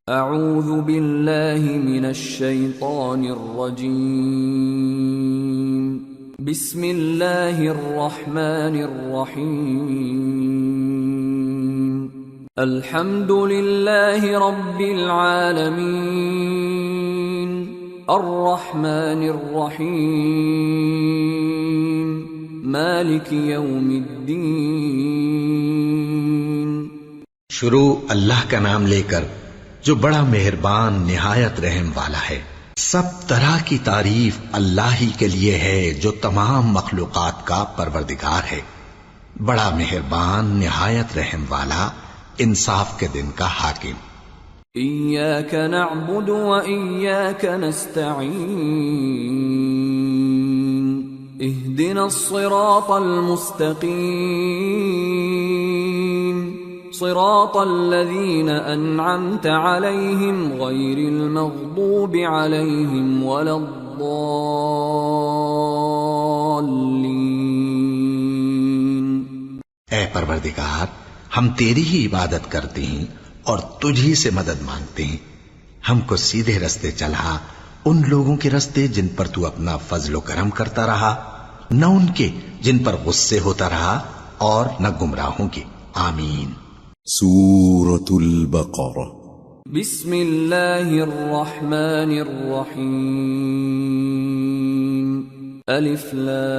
اعوذ باللہ من الشیطان الرجیم بسم اللہ الرحمن الرحیم الحمد للہ رب العالمین الرحمن الرحیم مالک یوم الدین۔ شروع اللہ کا نام لے کر جو بڑا مہربان نہایت رحم والا ہے۔ سب طرح کی تعریف اللہ ہی کے لیے ہے جو تمام مخلوقات کا پروردگار ہے، بڑا مہربان نہایت رحم والا، انصاف کے دن کا حاکم۔ ایاک نعبد و ایاک نستعین اہدنا الصراط المستقیم صراط الذین انعمت علیہم غیر المغضوب علیہم ولا الضالین۔ اے پروردگار، ہم تیری ہی عبادت کرتے ہیں اور تجھ ہی سے مدد مانگتے ہیں، ہم کو سیدھے رستے چلا، ان لوگوں کے رستے جن پر تو اپنا فضل و کرم کرتا رہا، نہ ان کے جن پر غصے ہوتا رہا، اور نہ گمراہوں کے۔ آمین۔ سورة البقرہ۔ بسم اللہ الرحمن الرحیم الف لام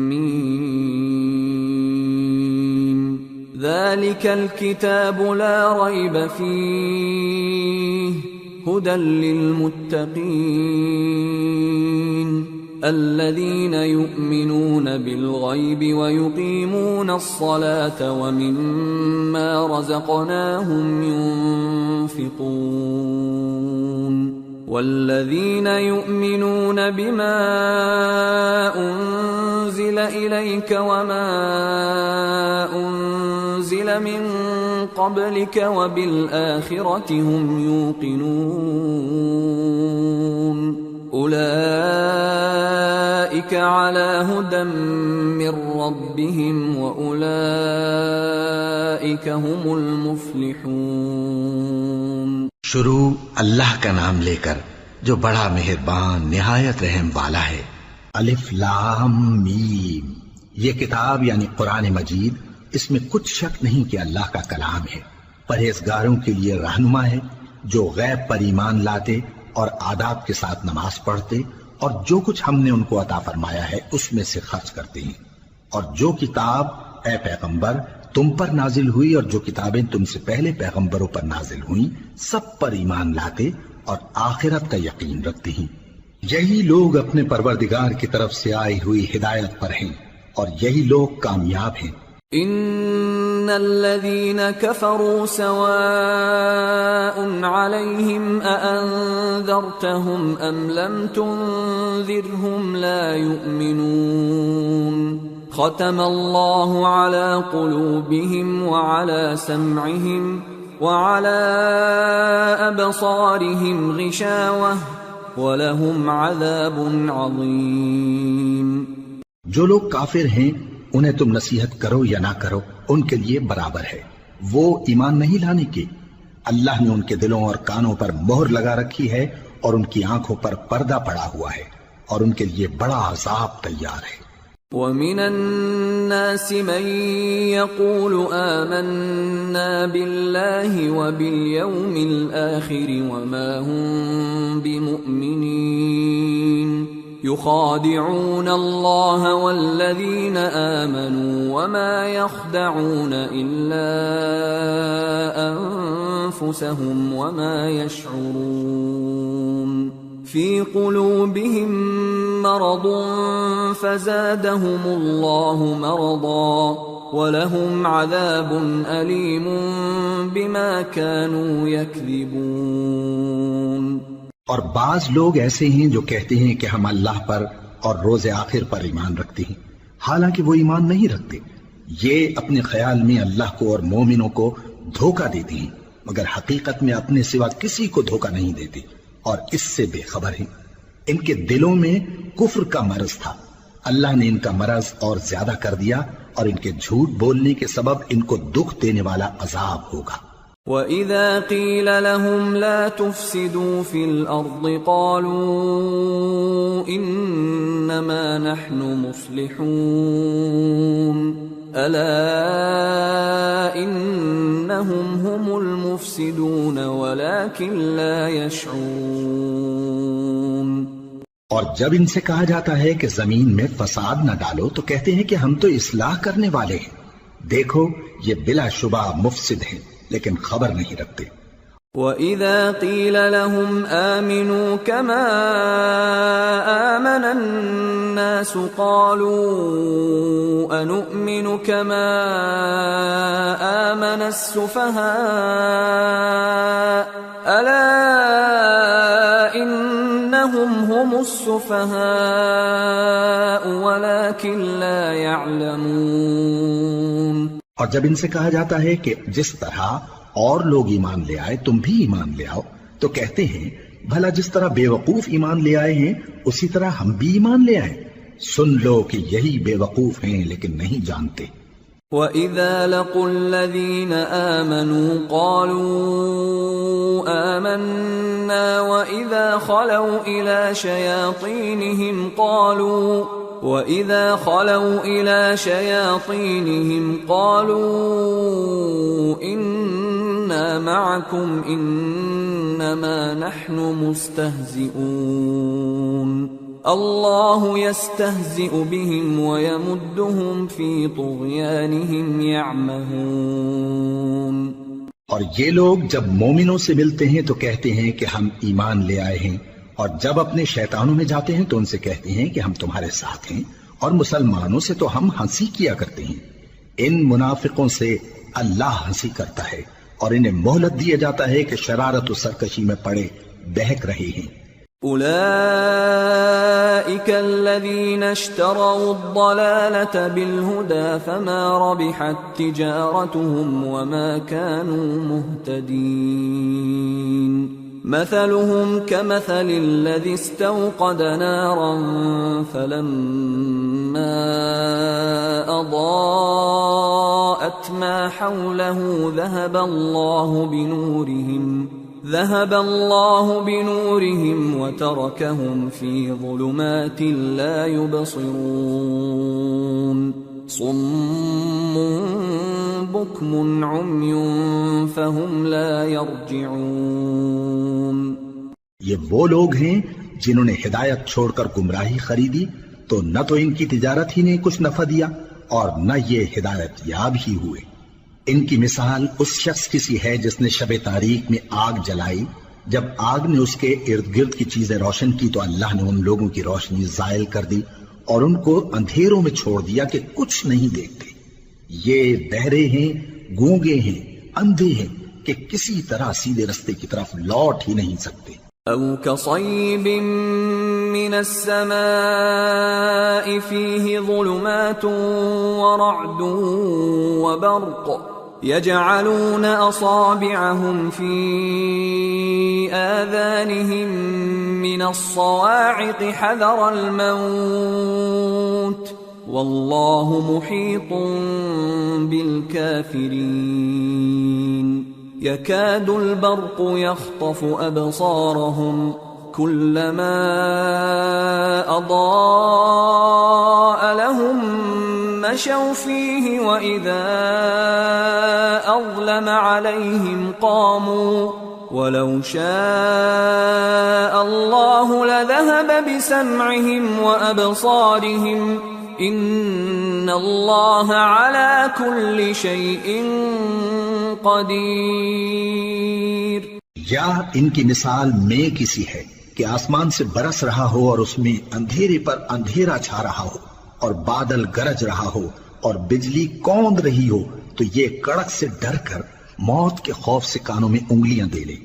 میم ذالک الکتاب لا ریب فیہ ہدی للمتقین الذين يؤمنون بالغيب ويقيمون الصلاة ومما رزقناهم ينفقون والذين يؤمنون بما أنزل إليك وما أنزل من قبلك وبالآخرة هم يوقنون اولئک علی ھدی من ربہم واولئک ھم المفلحون۔ شروع اللہ کا نام لے کر جو بڑا مہربان نہایت رحم والا ہے۔ الف لام میم، یہ کتاب یعنی قرآن مجید، اس میں کچھ شک نہیں کہ اللہ کا کلام ہے، پرہیزگاروں کے لیے رہنما ہے، جو غیب پر ایمان لاتے اور آداب کے ساتھ نماز پڑھتے اور جو کچھ ہم نے ان کو عطا فرمایا ہے اس میں سے خرچ کرتے ہیں، اور جو کتاب اے پیغمبر تم پر نازل ہوئی اور جو کتابیں تم سے پہلے پیغمبروں پر نازل ہوئیں سب پر ایمان لاتے اور آخرت کا یقین رکھتے ہیں، یہی لوگ اپنے پروردگار کی طرف سے آئی ہوئی ہدایت پر ہیں اور یہی لوگ کامیاب ہیں۔ ان الذين كفروا سواء عليهم أأنذرتهم ام لم تنذرهم لا يؤمنون ختم الله على قلوبهم وعلى سمعهم وعلى أبصارهم غشاوة ولهم عذاب عظيم۔ جو لوگ کافر ہیں انہیں تم نصیحت کرو یا نہ کرو ان کے لیے برابر ہے، وہ ایمان نہیں لانے کے، اللہ نے ان کے دلوں اور کانوں پر مہر لگا رکھی ہے اور ان کی آنکھوں پر پردہ پڑا ہوا ہے اور ان کے لیے بڑا عذاب تیار ہے۔ وَمِنَ النَّاسِ مَن يَقُولُ آمَنَّا بِاللَّهِ وَبِالْيَوْمِ الْآخِرِ وَمَا هُمْ بِمُؤْمِنِينَ يخادعون الله والذين آمنوا وما يخدعون إلا أنفسهم وما يشعرون في قلوبهم مرض فزادهم الله مرضا ولهم عذاب أليم بما كانوا يكذبون۔ اور بعض لوگ ایسے ہیں جو کہتے ہیں کہ ہم اللہ پر اور روز آخر پر ایمان رکھتے ہیں، حالانکہ وہ ایمان نہیں رکھتے، یہ اپنے خیال میں اللہ کو اور مومنوں کو دھوکہ دیتے ہیں، مگر حقیقت میں اپنے سوا کسی کو دھوکہ نہیں دیتے اور اس سے بے خبر ہیں۔ ان کے دلوں میں کفر کا مرض تھا اللہ نے ان کا مرض اور زیادہ کر دیا اور ان کے جھوٹ بولنے کے سبب ان کو دکھ دینے والا عذاب ہوگا۔ وَإِذَا قِيلَ لَهُمْ لَا تُفْسِدُوا فِي الْأَرْضِ قَالُوا إِنَّمَا نَحْنُ مُصْلِحُونَ أَلَا إِنَّهُمْ هُمُ الْمُفْسِدُونَ وَلَكِنْ لَا يَشْعُرُونَ۔ اور جب ان سے کہا جاتا ہے کہ زمین میں فساد نہ ڈالو تو کہتے ہیں کہ ہم تو اصلاح کرنے والے ہیں، دیکھو یہ بلا شبہ مفسد ہیں لیکن خبر نہیں رکھتے۔ وَإِذَا قِيلَ لَهُمْ آمِنُوا كَمَا آمَنَ النَّاسُ قَالُوا أَنُؤْمِنُ كَمَا آمَنَ السُّفَهَاءُ أَلَا إِنَّهُمْ هُمُ السُّفَهَاءُ وَلَكِنْ لَا يَعْلَمُونَ۔ اور جب ان سے کہا جاتا ہے کہ جس طرح اور لوگ ایمان لے آئے تم بھی ایمان لے آؤ تو کہتے ہیں بھلا جس طرح بے وقوف ایمان لے آئے ہیں اسی طرح ہم بھی ایمان لے آئیں، سن لو کہ یہی بے وقوف ہیں لیکن نہیں جانتے۔ وَإِذَا لَقُوا الَّذِينَ آمَنُوا قَالُوا آمَنَّا وَإِذَا خَلَوْا إِلَى شَيَاطِينِهِمْ قَالُوا إِنَّا مَعَكُمْ إِنَّمَا نَحْنُ مُسْتَهْزِئُونَ اللَّهُ يَسْتَهْزِئُ بِهِمْ وَيَمُدُّهُمْ فِي طُغْيَانِهِمْ يَعْمَهُونَ۔ اور یہ لوگ جب مومنوں سے ملتے ہیں تو کہتے ہیں کہ ہم ایمان لے آئے ہیں، اور جب اپنے شیطانوں میں جاتے ہیں تو ان سے کہتے ہیں کہ ہم تمہارے ساتھ ہیں، اور مسلمانوں سے تو ہم ہنسی کیا کرتے ہیں۔ ان منافقوں سے اللہ ہنسی کرتا ہے اور انہیں مہلت دیا جاتا ہے کہ شرارت و سرکشی میں پڑے بہک رہے ہیں۔ أولئك الذين اشتروا الضلالة بالهدى فما ربحت تجارتهم وما كانوا مهتدين مثلهم كمثل الذي استوقد نارا فلما أضاءت ما حوله ذهب الله بنورهم وتركهم في ظلمات لا يبصرون صم بكم عمي فهم لا يرجعون۔ یہ وہ لوگ ہیں جنہوں نے ہدایت چھوڑ کر گمراہی خریدی تو نہ تو ان کی تجارت ہی نے کچھ نفع دیا اور نہ یہ ہدایت یاب ہی ہوئے۔ ان کی مثال اس شخص کی سی ہے جس نے شب تاریک میں آگ جلائی، جب آگ نے اس کے ارد گرد کی چیزیں روشن کی تو اللہ نے ان لوگوں کی روشنی زائل کر دی اور ان کو اندھیروں میں چھوڑ دیا کہ کچھ نہیں دیکھتے۔ یہ بہرے ہیں، گونگے ہیں، اندھے ہیں کہ کسی طرح سیدھے رستے کی طرف لوٹ ہی نہیں سکتے۔ أو كصيب من السماء فيه ظلمات ورعد وبرق يجعلون أصابعهم في آذانهم من الصواعق حذر الموت والله محيط بالكافرين يكاد البرق يخطف أبصارهم كلما أضاء لهم مشوا فيه وإذا أظلم عليهم قاموا ولو شاء الله لذهب بسمعهم وأبصارهم إن الله على كل شيء قدیر۔ یا ان کی مثال میں کسی ہے کہ آسمان سے برس رہا ہو اور اس میں اندھیرے پر اندھیرا چھا رہا ہو اور بادل گرج رہا ہو اور بجلی کوند رہی ہو تو یہ کڑک سے ڈر کر موت کے خوف سے کانوں میں انگلیاں دے لے،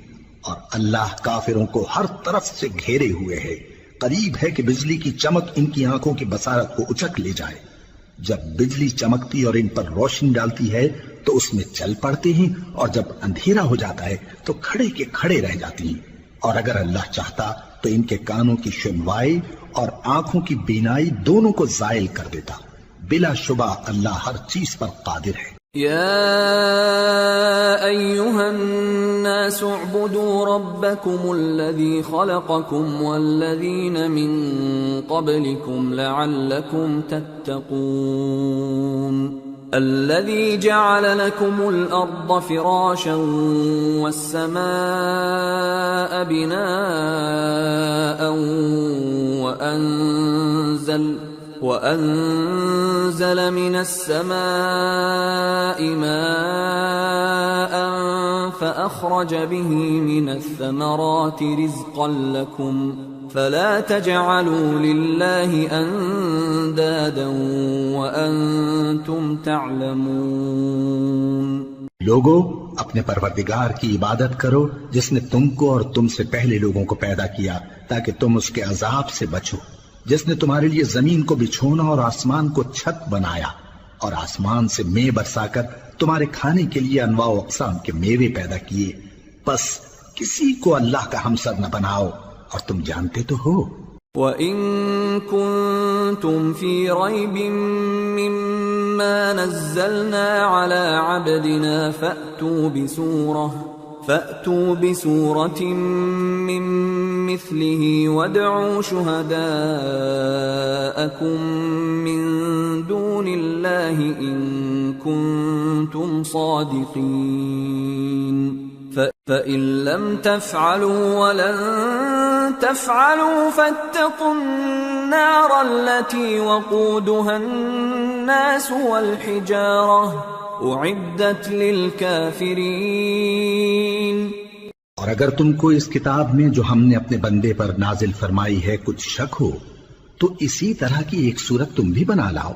اور اللہ کافروں کو ہر طرف سے گھیرے ہوئے ہے، قریب ہے کہ بجلی کی چمک ان کی آنکھوں کی بصارت کو اچک لے جائے۔ جب بجلی چمکتی اور ان پر روشنی ڈالتی ہے تو اس میں چل پڑتے ہیں، اور جب اندھیرا ہو جاتا ہے تو کھڑے کے کھڑے رہ جاتے ہیں، اور اگر اللہ چاہتا تو ان کے کانوں کی سنوائی اور آنکھوں کی بینائی دونوں کو زائل کر دیتا. بلا شبہ اللہ ہر چیز پر قادر ہے. يا أيها الناس اعبدوا ربكم الذي خلقكم والذين من قبلكم لعلكم تتقون الذي جعل لكم الأرض فراشا والسماء بناء وأنزل من السماء ماء فأخرج به من الثمرات رزقا لكم فلا تجعلوا لله أندادا وأنتم تعلمون. لوگو اپنے پروردگار کی عبادت کرو جس نے تم کو اور تم سے پہلے لوگوں کو پیدا کیا تاکہ تم اس کے عذاب سے بچو، جس نے تمہارے لیے زمین کو بچھونا اور آسمان کو چھت بنایا اور آسمان سے مے برسا کر تمہارے کھانے کے لیے انواع و اقسام کے میوے پیدا کیے. بس کسی کو اللہ کا ہمسر نہ بناؤ اور تم جانتے تو ہو. وَإِن كُنتُمْ فِي رَيْبٍ مِّمَّا نَزَّلْنَا عَلَىٰ عَبْدِنَا فَأْتُوا بِسُورَةٍ مِّن مِّثْلِهِ وَادْعُوا شُهَدَاءَكُم مِّن دُونِ اللَّهِ إِن كُنتُمْ صَادِقِينَ فَإِن لَّمْ تَفْعَلُوا وَلَن تَفْعَلُوا فَاتَّقُوا النَّارَ الَّتِي وَقُودُهَا النَّاسُ وَالْحِجَارَةُ اعدت للکافرین. اور اگر تم کو اس کتاب میں جو ہم نے اپنے بندے پر نازل فرمائی ہے کچھ شک ہو تو اسی طرح کی ایک صورت تم بھی بنا لاؤ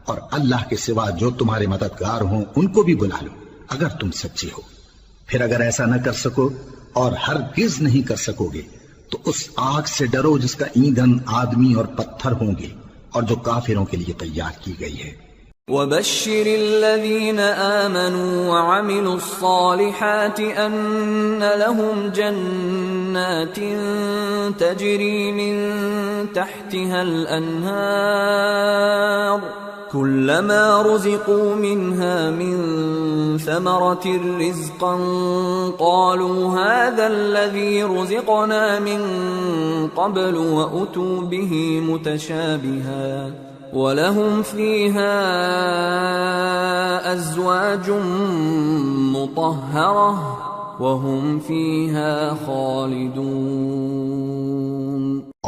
اور اللہ کے سوا جو تمہارے مددگار ہوں ان کو بھی بلا لو اگر تم سچے ہو. پھر اگر ایسا نہ کر سکو اور ہرگز نہیں کر سکو گے تو اس آگ سے ڈرو جس کا ایندھن آدمی اور پتھر ہوں گے اور جو کافروں کے لیے تیار کی گئی ہے. وَبَشِّرِ الَّذِينَ آمَنُوا وَعَمِلُوا الصَّالِحَاتِ أَنَّ لَهُمْ جَنَّاتٍ تَجْرِي مِن تَحْتِهَا الْأَنْهَارُ كُلَّمَا رُزِقُوا مِنْهَا مِن ثَمَرَةٍ رِزْقًا قَالُوا هَذَا الَّذِي رُزِقْنَا مِن قَبْلُ وَأُتُوا بِهِ مُتَشَابِهًا وَلَهُمْ فِيهَا أَزْوَاجٌ مُطَهَّرَةٌ وَهُمْ فِيهَا خَالِدُونَ.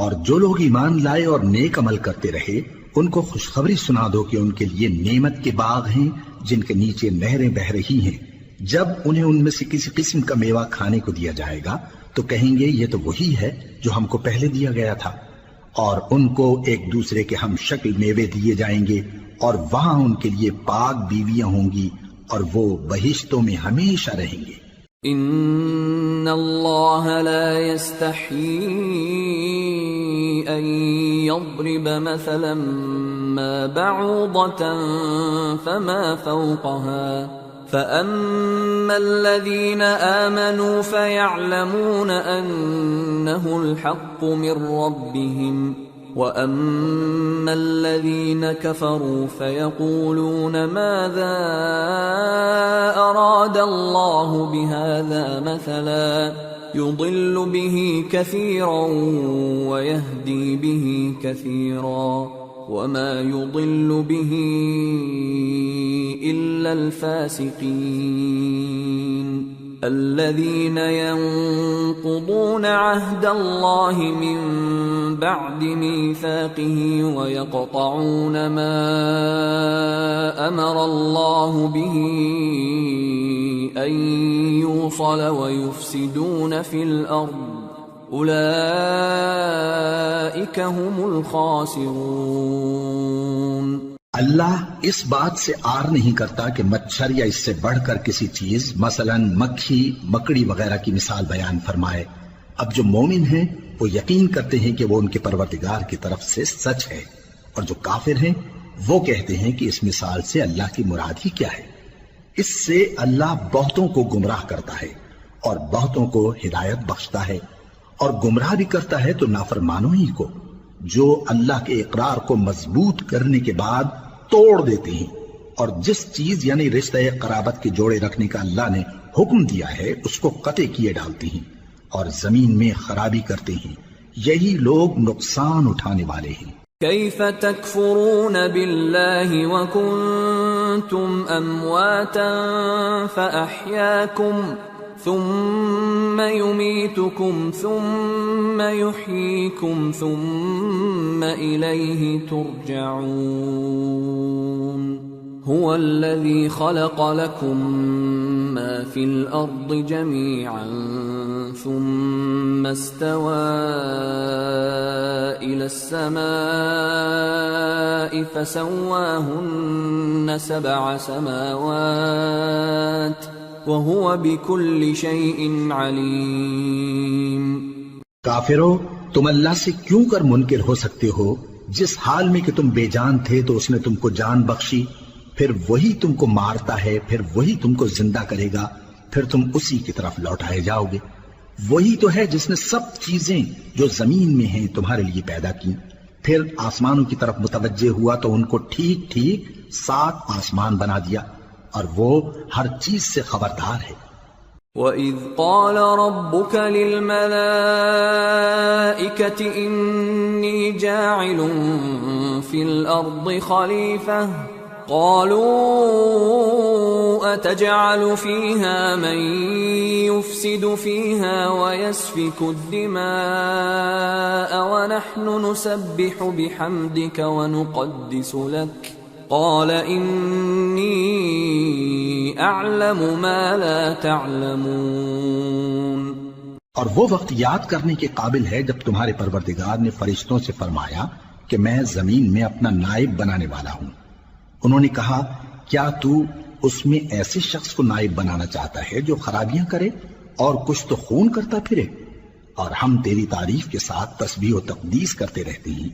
اور جو لوگ ایمان لائے اور نیک عمل کرتے رہے ان کو خوشخبری سنا دو کہ ان کے لیے نعمت کے باغ ہیں جن کے نیچے نہریں بہہ رہی ہیں. جب انہیں ان میں سے کسی قسم کا میوہ کھانے کو دیا جائے گا تو کہیں گے یہ تو وہی ہے جو ہم کو پہلے دیا گیا تھا، اور ان کو ایک دوسرے کے ہم شکل میوے دیے جائیں گے اور وہاں ان کے لیے پاک بیویاں ہوں گی اور وہ بہشتوں میں ہمیشہ رہیں گے. ان اللہ لا يستحيي ان يضرب مثلا ما بعوضة فما فوقها فأما الذين آمنوا فيعلمون أنه الحق من ربهم وأما الذين كفروا فيقولون ماذا أراد الله بهذا مثلا يضل به كثيرا ويهدي به كثيرا وما يضل به إلا الفاسقين الذين ينقضون عهد الله من بعد ميثاقه ويقطعون ما أمر الله به أن يوصل ويفسدون في الأرض اولئک هم الخاسرون. اللہ اس بات سے آر نہیں کرتا کہ مچھر یا اس سے بڑھ کر کسی چیز مثلا مکھی مکڑی وغیرہ کی مثال بیان فرمائے. اب جو مومن ہیں وہ یقین کرتے ہیں کہ وہ ان کے پروردگار کی طرف سے سچ ہے، اور جو کافر ہیں وہ کہتے ہیں کہ اس مثال سے اللہ کی مراد ہی کیا ہے. اس سے اللہ بہتوں کو گمراہ کرتا ہے اور بہتوں کو ہدایت بخشتا ہے، اور گمراہ بھی کرتا ہے تو نافرمانوں ہی کو، جو اللہ کے اقرار کو مضبوط کرنے کے بعد توڑ دیتے ہیں، اور جس چیز یعنی رشتہ قرابت کے جوڑے رکھنے کا اللہ نے حکم دیا ہے اس کو قطع کیے ڈالتے ہیں اور زمین میں خرابی کرتے ہیں، یہی لوگ نقصان اٹھانے والے ہیں۔ كيف تكفرون بالله وكنتم أمواتا فأحياكم ثم يميتكم ثم يحييكم ثم إليه ترجعون هو الذي خلق لكم ما في الأرض جميعا ثم استوى إلى السماء فسواهن 7 سماوات وهو بكل شيء عليم۔ کافرو، تم اللہ سے کیوں کر منکر ہو سکتے ہو؟ جس حال میں کہ تم بے جان تھے تو اس نے تم کو جان بخشی، پھر وہی تم کو مارتا ہے، پھر وہی تم کو زندہ کرے گا، پھر تم اسی کی طرف لوٹائے جاؤ گے۔ وہی تو ہے جس نے سب چیزیں جو زمین میں ہیں تمہارے لیے پیدا کی، پھر آسمانوں کی طرف متوجہ ہوا تو ان کو ٹھیک ٹھیک 7 آسمان بنا دیا، اور وہ ہر چیز سے خبردار ہے۔ وَإِذْ قَالَ رَبُّكَ لِلْمَلَائِكَةِ إِنِّي جَاعِلٌ فِي الْأَرْضِ خَلِيفَةً قَالُوا أَتَجْعَلُ فِيهَا مَن يُفْسِدُ فِيهَا وَيَسْفِكُ الدِّمَاءَ وَنَحْنُ نُسَبِّحُ بِحَمْدِكَ وَنُقَدِّسُ لَكَ قال انی اعلم ما لا تعلمون۔ اور وہ وقت یاد کرنے کے قابل ہے جب تمہارے پروردگار نے فرشتوں سے فرمایا کہ میں زمین میں اپنا نائب بنانے والا ہوں۔ انہوں نے کہا کیا تو اس میں ایسے شخص کو نائب بنانا چاہتا ہے جو خرابیاں کرے اور کچھ تو خون کرتا پھرے؟ اور ہم تیری تعریف کے ساتھ تسبیح و تقدیس کرتے رہتے ہیں